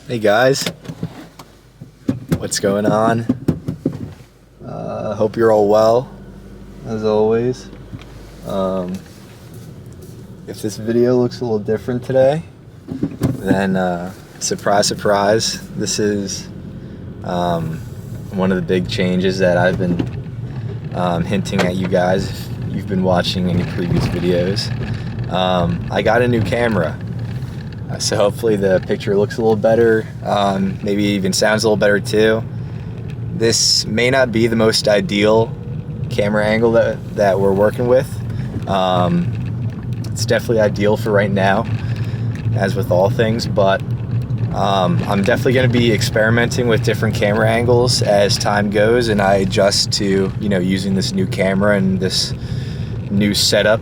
Hey guys, what's going on? Hope you're all well, as always. If this video looks a little different today, then surprise, surprise, this is one of the big changes that I've been hinting at you guys if you've been watching any previous videos. I got a new camera. So hopefully the picture looks a little better, maybe even sounds a little better too. This may not be the most ideal camera angle that we're working with. It's definitely ideal for right now, as with all things, but I'm definitely going to be experimenting with different camera angles as time goes and I adjust to, using this new camera and this new setup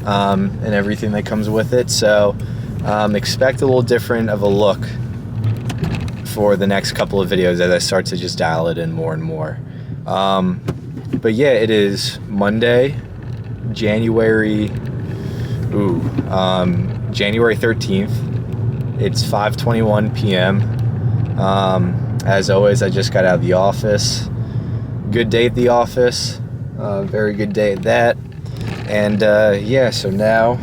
and everything that comes with it. So expect a little different of a look for the next couple of videos as I start to just dial it in more and more. But yeah, it is Monday, January 13th. It's 5:21 p.m. As always, I just got out of the office. Good day at the office. Very good day at that. And yeah, so now,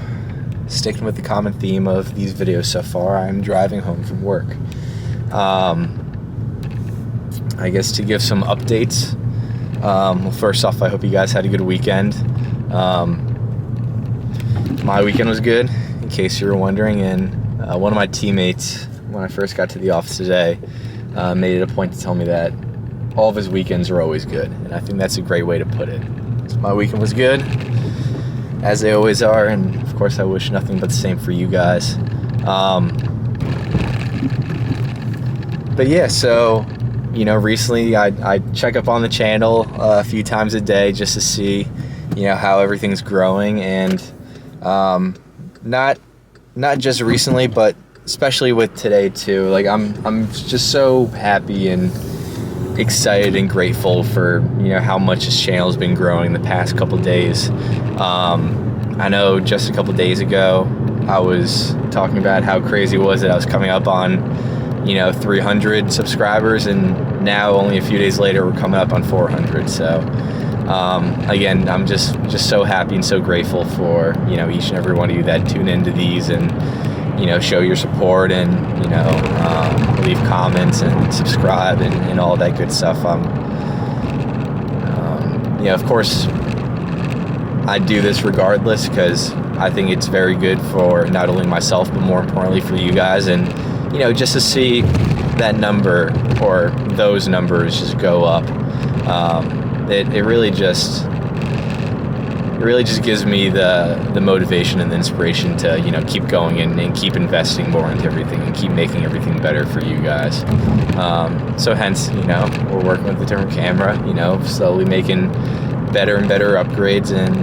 sticking with the common theme of these videos so far, I'm driving home from work. I guess to give some updates. Well, first off, I hope you guys had a good weekend. My weekend was good, in case you were wondering, and one of my teammates, when I first got to the office today, made it a point to tell me that all of his weekends are always good, and I think that's a great way to put it. So my weekend was good, as they always are, and of course I wish nothing but the same for you guys. But yeah, so recently I check up on the channel a few times a day just to see how everything's growing, and not just recently, but especially with today too. Like I'm just so happy and excited and grateful for how much this channel's been growing the past couple days. I know just a couple days ago I was talking about how crazy it was that I was coming up on 300 subscribers, and now only a few days later we're coming up on 400. So again, I'm just so happy and so grateful for each and every one of you that tune into these and show your support and leave comments and subscribe and all that good stuff. Of course I do this regardless because I think it's very good for not only myself but more importantly for you guys, and just to see that number or those numbers just go up, it really just gives me the motivation and the inspiration to keep going and keep investing more into everything and keep making everything better for you guys. So hence we're working with a different camera, slowly making better and better upgrades, and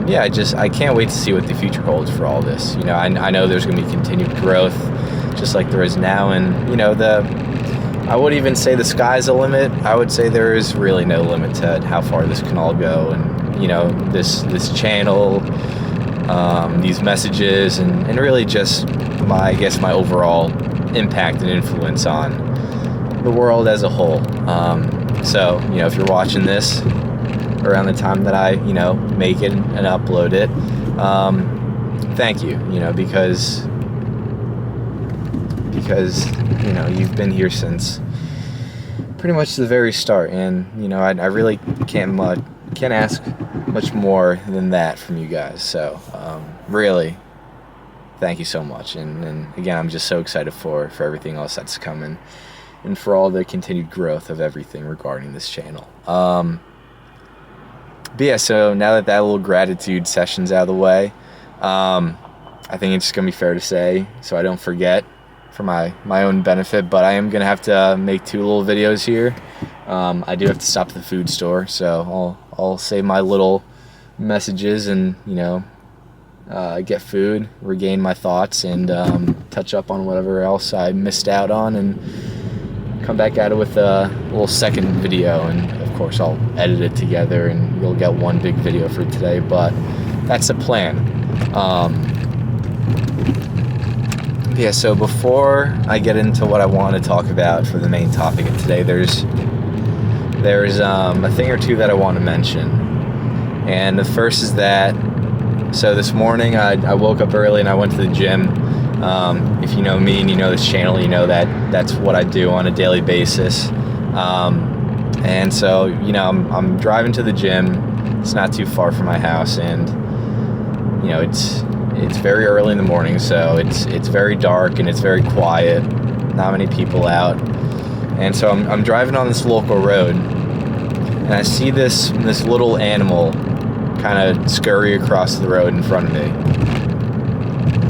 yeah, I can't wait to see what the future holds for all this. I know there's going to be continued growth just like there is now, and I wouldn't even say the sky's the limit. I would say there is really no limit to how far this can all go, and this channel, these messages, and really just my overall impact and influence on the world as a whole. So if you're watching this around the time that I make it and upload it, thank you, because you've been here since pretty much the very start, and I really can't ask much more than that from you guys. So really thank you so much, and again, I'm just so excited for everything else that's coming and for all the continued growth of everything regarding this channel. But yeah, so now that little gratitude session's out of the way, I think it's gonna be fair to say, so I don't forget, for my own benefit, but I am gonna have to make 2 little videos here. I do have to stop at the food store, so I'll say my little messages and get food, regain my thoughts, and touch up on whatever else I missed out on, and come back at it with a little second video. And of course I'll edit it together and you'll get one big video for today, but that's the plan. Yeah, so before I get into what I want to talk about for the main topic of today, there's a thing or two that I want to mention. And the first is that, so this morning I woke up early and I went to the gym. If you know me and you know this channel, you know that that's what I do on a daily basis. And so, I'm driving to the gym. It's not too far from my house, and it's very early in the morning, so it's very dark and it's very quiet. Not many people out, and so I'm driving on this local road, and I see this little animal kind of scurry across the road in front of me,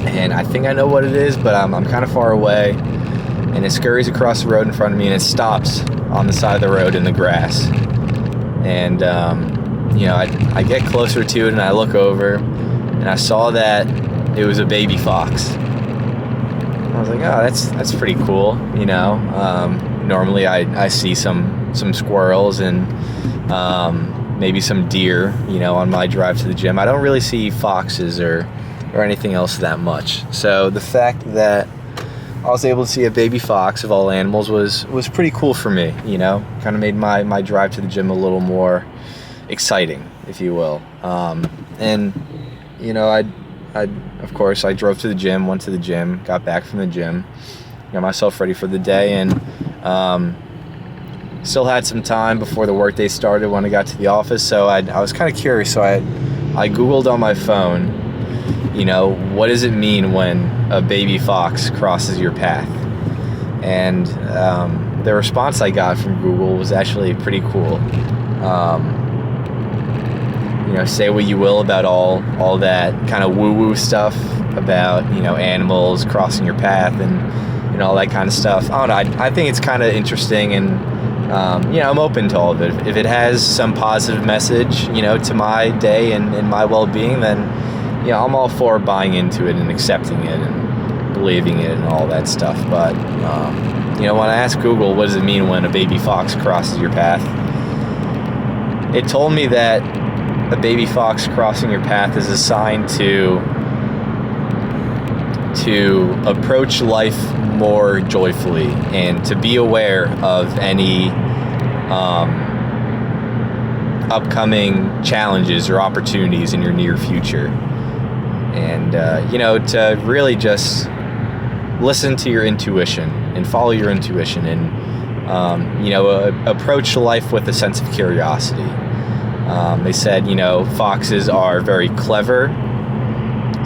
and I think I know what it is, but I'm kind of far away, and it scurries across the road in front of me, and it stops on the side of the road in the grass, and I get closer to it, and I look over, and I saw that it was a baby fox. I was like, oh, that's pretty cool, Normally I see some squirrels and maybe some deer, on my drive to the gym. I don't really see foxes or anything else that much. So the fact that I was able to see a baby fox of all animals was pretty cool for me, kind of made my drive to the gym a little more exciting, if you will. Of course, I drove to the gym, went to the gym, got back from the gym, got myself ready for the day, and still had some time before the workday started when I got to the office, so I was kind of curious, so I Googled on my phone, what does it mean when a baby fox crosses your path? And the response I got from Google was actually pretty cool. Say what you will about all that kind of woo-woo stuff about, animals crossing your path and all that kind of stuff. I don't know, I think it's kind of interesting, and, I'm open to all of it. If it has some positive message, to my day and my well-being, then, I'm all for buying into it and accepting it and believing it and all that stuff. But, when I asked Google, what does it mean when a baby fox crosses your path? It told me that a baby fox crossing your path is a sign to approach life more joyfully and to be aware of any upcoming challenges or opportunities in your near future, and to really just listen to your intuition and follow your intuition, and approach life with a sense of curiosity. They said, foxes are very clever,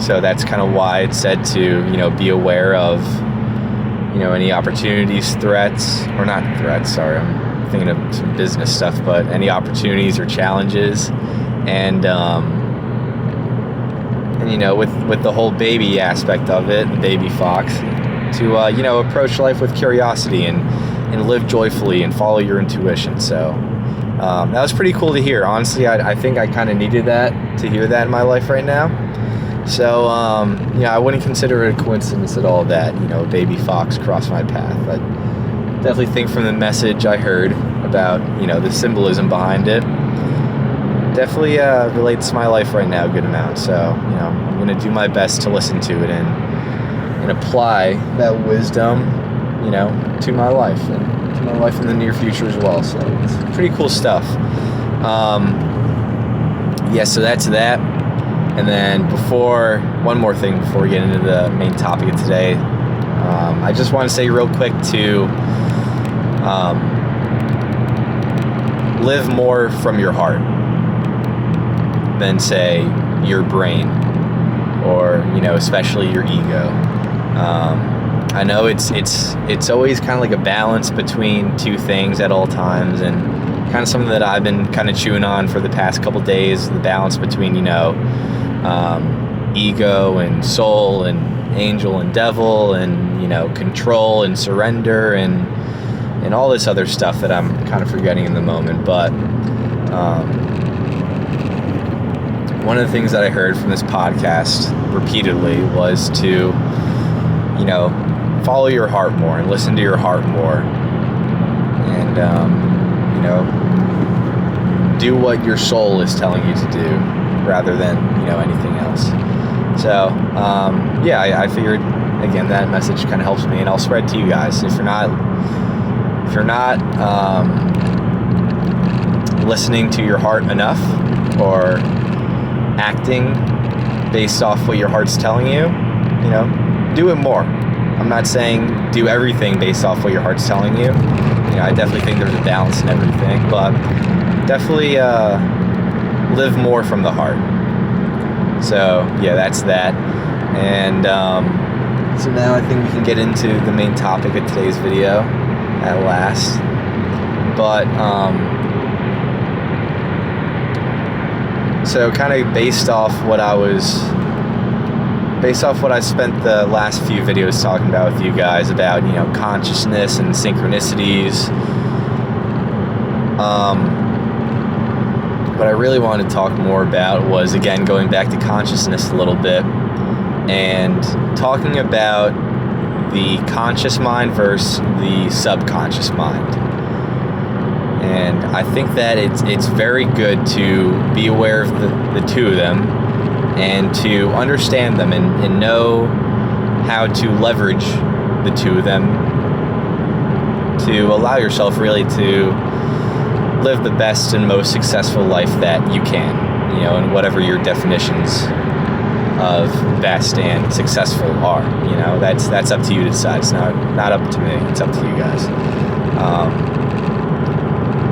so that's kind of why it's said to, be aware of, any opportunities, threats, or not threats, sorry, I'm thinking of some business stuff, but any opportunities or challenges, and with the whole baby aspect of it, the baby fox, to, approach life with curiosity and live joyfully and follow your intuition. So that was pretty cool to hear. Honestly, I think I kind of needed to hear that in my life right now. So, I wouldn't consider it a coincidence at all that, a baby fox crossed my path. I definitely think from the message I heard about, the symbolism behind it, definitely relates to my life right now a good amount. So, I'm going to do my best to listen to it and apply that wisdom, to my life and to my life in the near future as well. So it's pretty cool stuff. So that's that. And then one more thing before we get into the main topic of today, I just want to say real quick to live more from your heart than, say, your brain or, especially your ego. I know it's always kind of like a balance between two things at all times, and kind of something that I've been kind of chewing on for the past couple days, the balance between, ego and soul and angel and devil and, control and surrender and all this other stuff that I'm kind of forgetting in the moment. But one of the things that I heard from this podcast repeatedly was to, follow your heart more and listen to your heart more, and do what your soul is telling you to do rather than anything else. So I figured again, that message kind of helps me, and I'll spread to you guys. If you're not listening to your heart enough, or acting based off what your heart's telling you, do it more. I'm not saying do everything based off what your heart's telling you. I definitely think there's a balance in everything, but definitely live more from the heart. So yeah, that's that. And so now I think we can get into the main topic of today's video at last. But so kind of based off what I spent the last few videos talking about with you guys about, consciousness and synchronicities. What I really wanted to talk more about was, again, going back to consciousness a little bit and talking about the conscious mind versus the subconscious mind. And I think that it's very good to be aware of the two of them and to understand them and know how to leverage the two of them to allow yourself really to live the best and most successful life that you can, and whatever your definitions of best and successful are. That's up to you to decide. It's not up to me. It's up to you guys.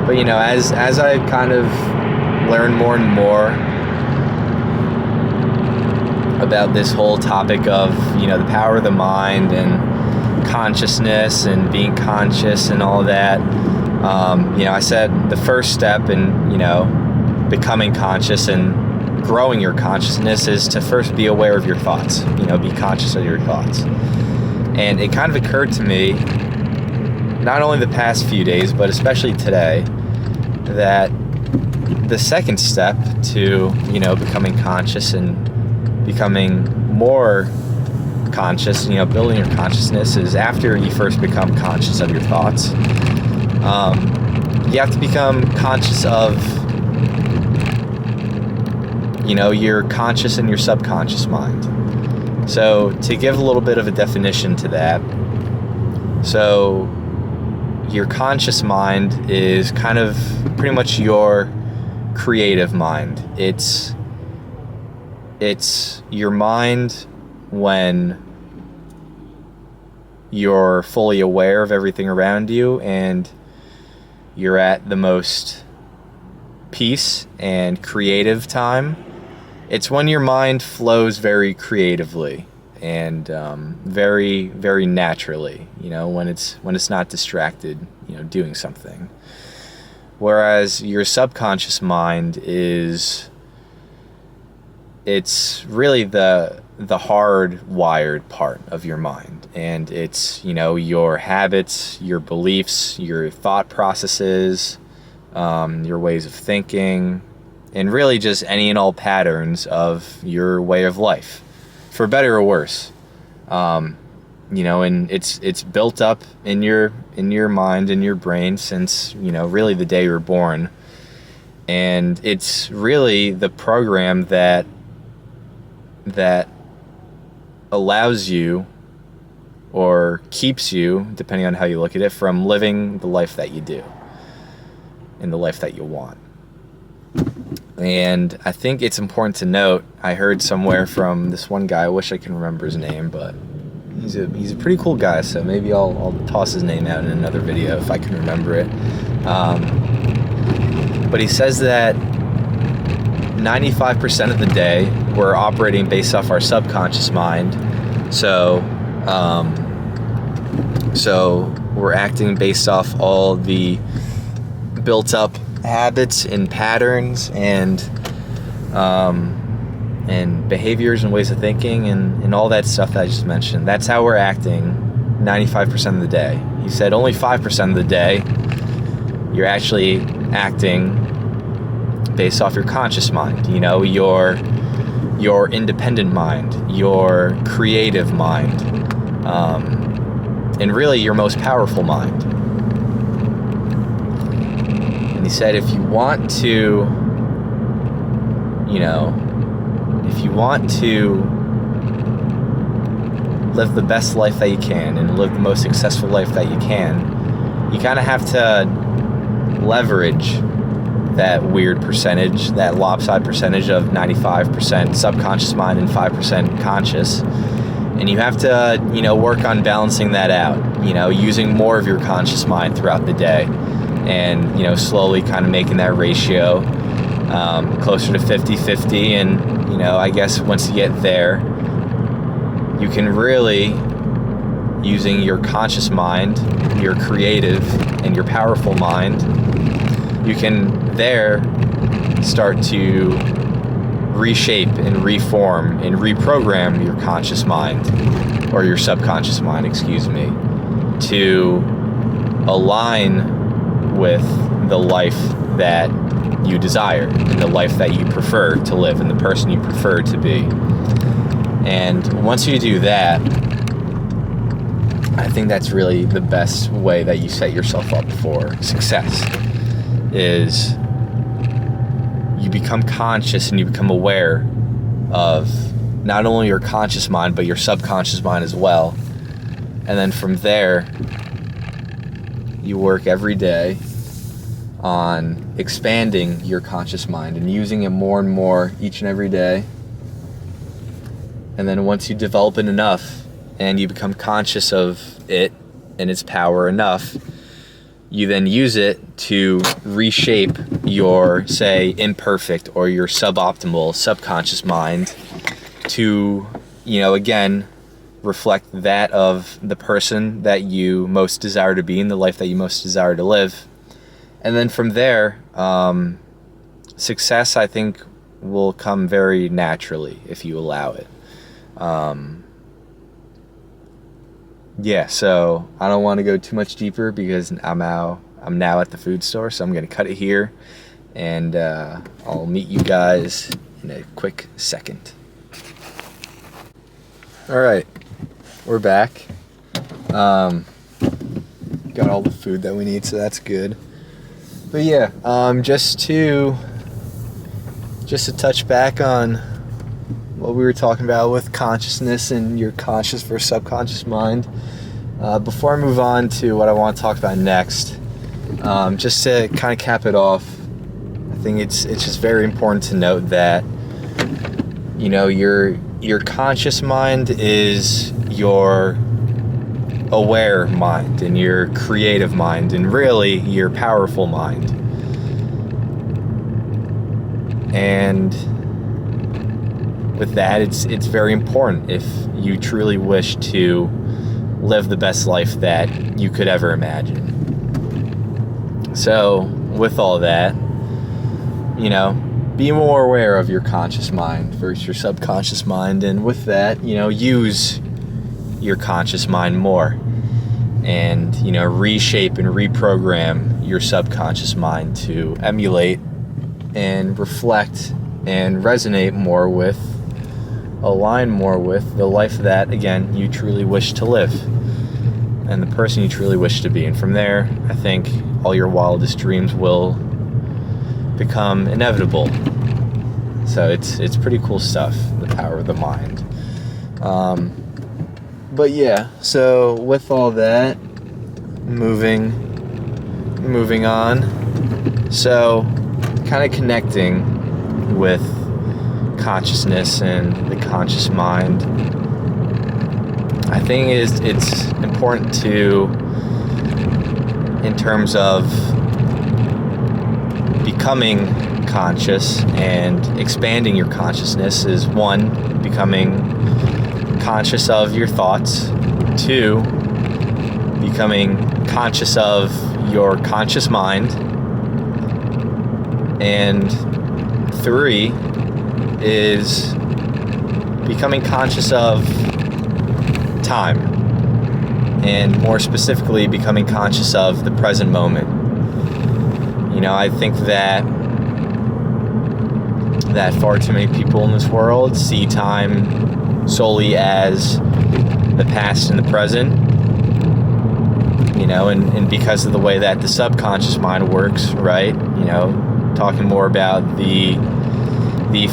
But as I kind of learn more and more about this whole topic of the power of the mind and consciousness and being conscious and all that, I said the first step in becoming conscious and growing your consciousness is to first be aware of your thoughts. Be conscious of your thoughts. And it kind of occurred to me, not only the past few days, but especially today, that the second step to becoming conscious and becoming more conscious, building your consciousness, is after you first become conscious of your thoughts. You have to become conscious of your conscious and your subconscious mind. So to give a little bit of a definition to that, so your conscious mind is kind of pretty much your creative mind. It's your mind when you're fully aware of everything around you and you're at the most peace and creative time. It's when your mind flows very creatively and very, very naturally, when it's not distracted, doing something. Whereas your subconscious mind it's really the hardwired part of your mind, and it's your habits, your beliefs, your thought processes, your ways of thinking, and really just any and all patterns of your way of life, for better or worse. And it's built up in your mind, in your brain, since really the day you were born, and it's really the program that allows you or keeps you, depending on how you look at it, from living the life that you do and the life that you want. And I think it's important to note, I heard somewhere from this one guy, I wish I can remember his name, but he's a pretty cool guy, so maybe I'll toss his name out in another video if I can remember it. But he says that 95% of the day we're operating based off our subconscious mind. So we're acting based off all the built up habits and patterns and behaviors and ways of thinking and all that stuff that I just mentioned. That's how we're acting 95% of the day. He said only 5% of the day you're actually acting based off your conscious mind, your independent mind, your creative mind, and really your most powerful mind. And he said if you want to live the best life that you can and live the most successful life that you can, you kind of have to leverage that weird percentage, that lopsided percentage of 95% subconscious mind and 5% conscious. And you have to, work on balancing that out, using more of your conscious mind throughout the day and, slowly kind of making that ratio closer to 50-50. And, I guess once you get there, you can really, using your conscious mind, your creative and your powerful mind, you can there start to reshape and reform and reprogram your conscious mind, or your subconscious mind, to align with the life that you desire and the life that you prefer to live and the person you prefer to be. And once you do that, I think that's really the best way that you set yourself up for success, is you become conscious and you become aware of not only your conscious mind, but your subconscious mind as well. And then from there, you work every day on expanding your conscious mind and using it more and more each and every day. And then once you develop it enough and you become conscious of it and its power enough, you then use it to reshape your, say, imperfect or your suboptimal subconscious mind to, again, reflect that of the person that you most desire to be and the life that you most desire to live. And then from there, success, I think, will come very naturally if you allow it. So I don't want to go too much deeper because I'm now at the food store, so I'm going to cut it here, and I'll meet you guys in a quick second. All right, we're back. Got all the food that we need, so that's good. But yeah, just to touch back on what we were talking about with consciousness and your conscious versus subconscious mind. Before I move on to what I want to talk about next, just to kind of cap it off, I think it's just very important to note that, your conscious mind is your aware mind and your creative mind and really your powerful mind. And with that, it's very important if you truly wish to live the best life that you could ever imagine. So with all that, be more aware of your conscious mind versus your subconscious mind, and with that, use your conscious mind more and, reshape and reprogram your subconscious mind to emulate and reflect and resonate more with, align more with the life that, again, you truly wish to live and the person you truly wish to be. And from there, I think all your wildest dreams will become inevitable. So it's pretty cool stuff, the power of the mind. But yeah, so with all that, moving on. So kind of connecting with consciousness and the conscious mind, I think it's important to, in terms of becoming conscious and expanding your consciousness, is one, becoming conscious of your thoughts, two, becoming conscious of your conscious mind, and three is becoming conscious of time, and more specifically becoming conscious of the present moment. I think that far too many people in this world see time solely as the past and the present, and because of the way that the subconscious mind works, right? Talking more about the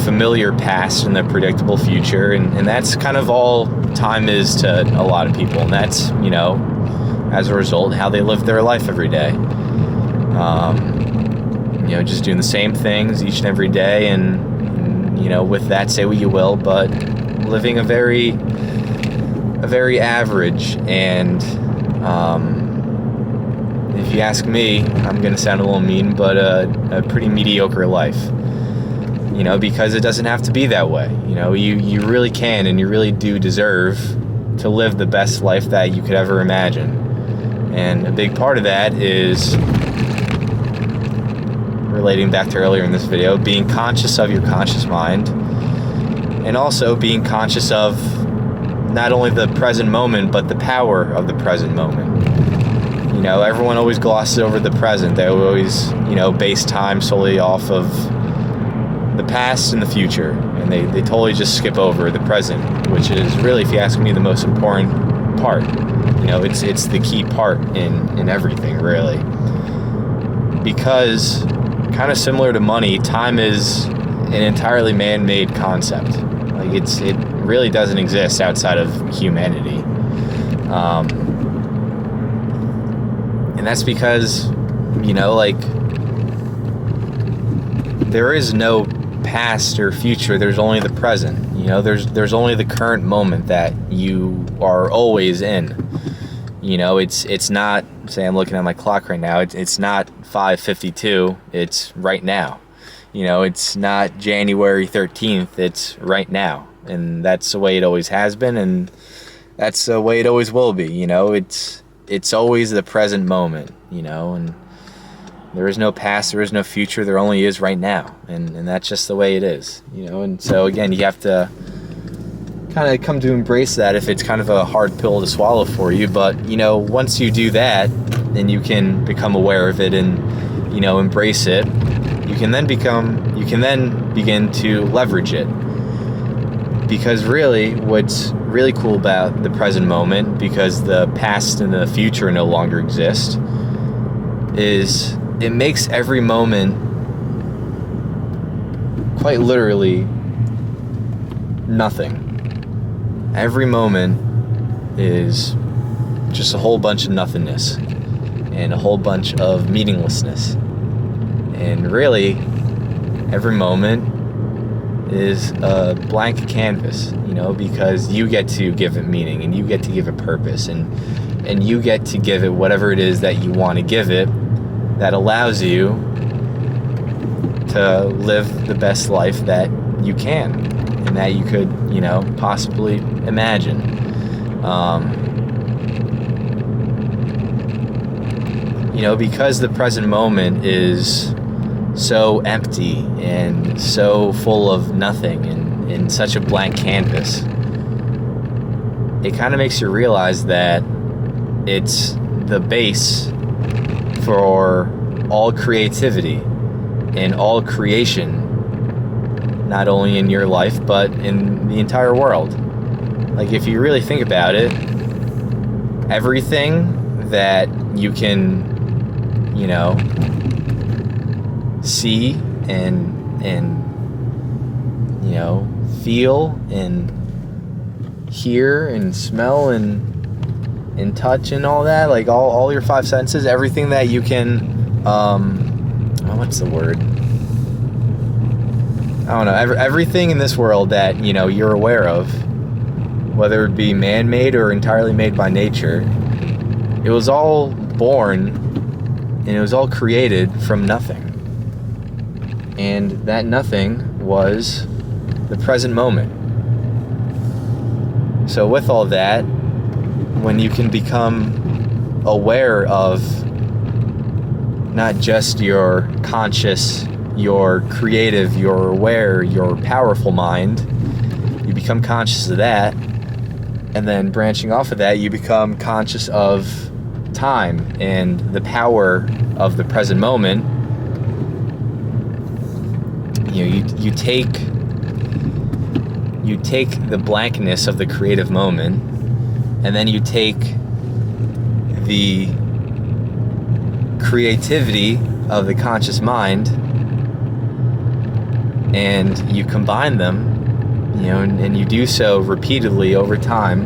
familiar past and the predictable future, and that's kind of all time is to a lot of people, and that's, as a result, how they live their life every day. Just doing the same things each and every day, and with that, say what you will, but living a very average, and if you ask me, I'm going to sound a little mean, but a pretty mediocre life. Because it doesn't have to be that way. You really can, and you really do deserve to live the best life that you could ever imagine. And a big part of that is, relating back to earlier in this video, being conscious of your conscious mind, and also being conscious of not only the present moment, but the power of the present moment. Everyone always glosses over the present. They always, base time solely off of the past and the future, and they totally just skip over the present, which is really, if you ask me, the most important part. It's the key part in everything, really. Because, kind of similar to money, time is an entirely man-made concept. Like, it really doesn't exist outside of humanity. And that's because, there is no past or future. There's only the present. There's only the current moment that you are always in. It's not, say I'm looking at my clock right now, it's not 5:52, it's right now. It's not January 13th, it's right now. And that's the way it always has been, and that's the way it always will be. It's always the present moment, and there is no past, there is no future, there only is right now. And that's just the way it is, and so again, you have to kind of come to embrace that if it's kind of a hard pill to swallow for you. But, once you do that, then you can become aware of it and, embrace it. You can then begin to leverage it. Because really, what's really cool about the present moment, because the past and the future no longer exist, is it makes every moment quite literally nothing. Every moment is just a whole bunch of nothingness and a whole bunch of meaninglessness. And really, every moment is a blank canvas, because you get to give it meaning, and you get to give it purpose, and you get to give it whatever it is that you want to give it, that allows you to live the best life that you can, and that you could, possibly imagine. Because the present moment is so empty and so full of nothing and such a blank canvas, it kind of makes you realize that it's the base for all creativity and all creation, not only in your life, but in the entire world. Like, if you really think about it, everything that you can, see and feel and hear and smell and touch and all that, like all your five senses, everything that you can, what's the word? I don't know, everything in this world that, you're aware of, whether it be man-made or entirely made by nature, it was all born and it was all created from nothing. And that nothing was the present moment. So with all that, when you can become aware of not just your conscious, your creative, your aware, your powerful mind, you become conscious of that, and then branching off of that, you become conscious of time and the power of the present moment. You take the blankness of the creative moment, and then you take the creativity of the conscious mind, and you combine them, and you do so repeatedly over time,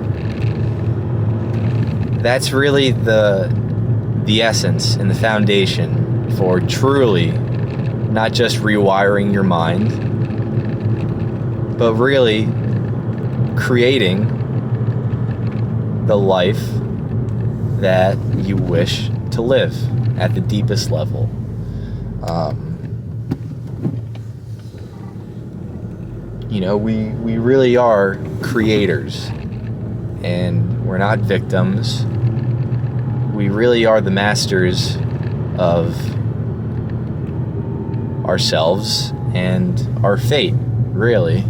that's really the essence and the foundation for truly not just rewiring your mind, but really creating the life that you wish to live at the deepest level. We really are creators, and we're not victims. We really are the masters of ourselves and our fate, really,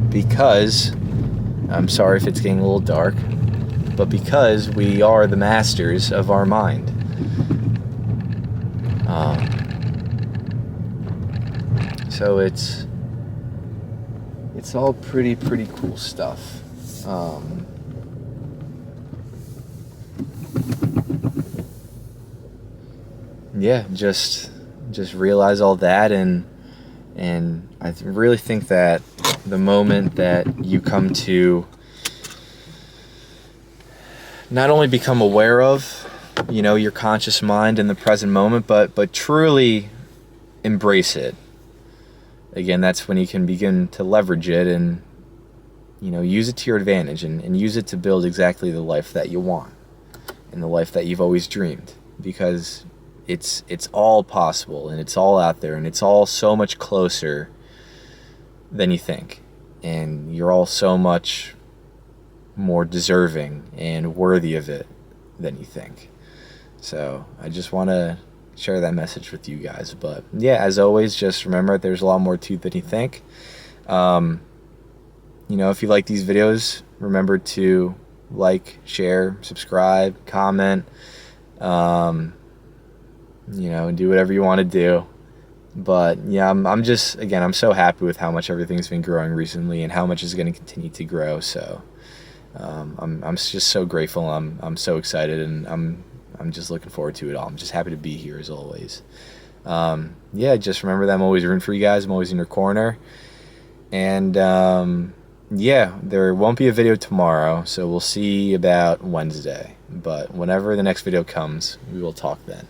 because, I'm sorry if it's getting a little dark, but because we are the masters of our mind. So it's all pretty cool stuff. Just realize all that, and I really think that the moment that you come to not only become aware of, your conscious mind in the present moment, but truly embrace it. Again, that's when you can begin to leverage it and, use it to your advantage and use it to build exactly the life that you want and the life that you've always dreamed, because it's all possible, and it's all out there, and it's all so much closer than you think, and you're all so much more deserving and worthy of it than you think. So I just want to share that message with you guys. But yeah, as always, just remember there's a lot more to it than you think. If you like these videos, remember to like, share, subscribe, comment, and do whatever you want to do. But yeah, I'm so happy with how much everything's been growing recently and how much is going to continue to grow. So I'm just so grateful. I'm so excited, and I'm just looking forward to it all. I'm just happy to be here as always. Just remember that I'm always rooting for you guys. I'm always in your corner. And there won't be a video tomorrow, so we'll see about Wednesday. But whenever the next video comes, we will talk then.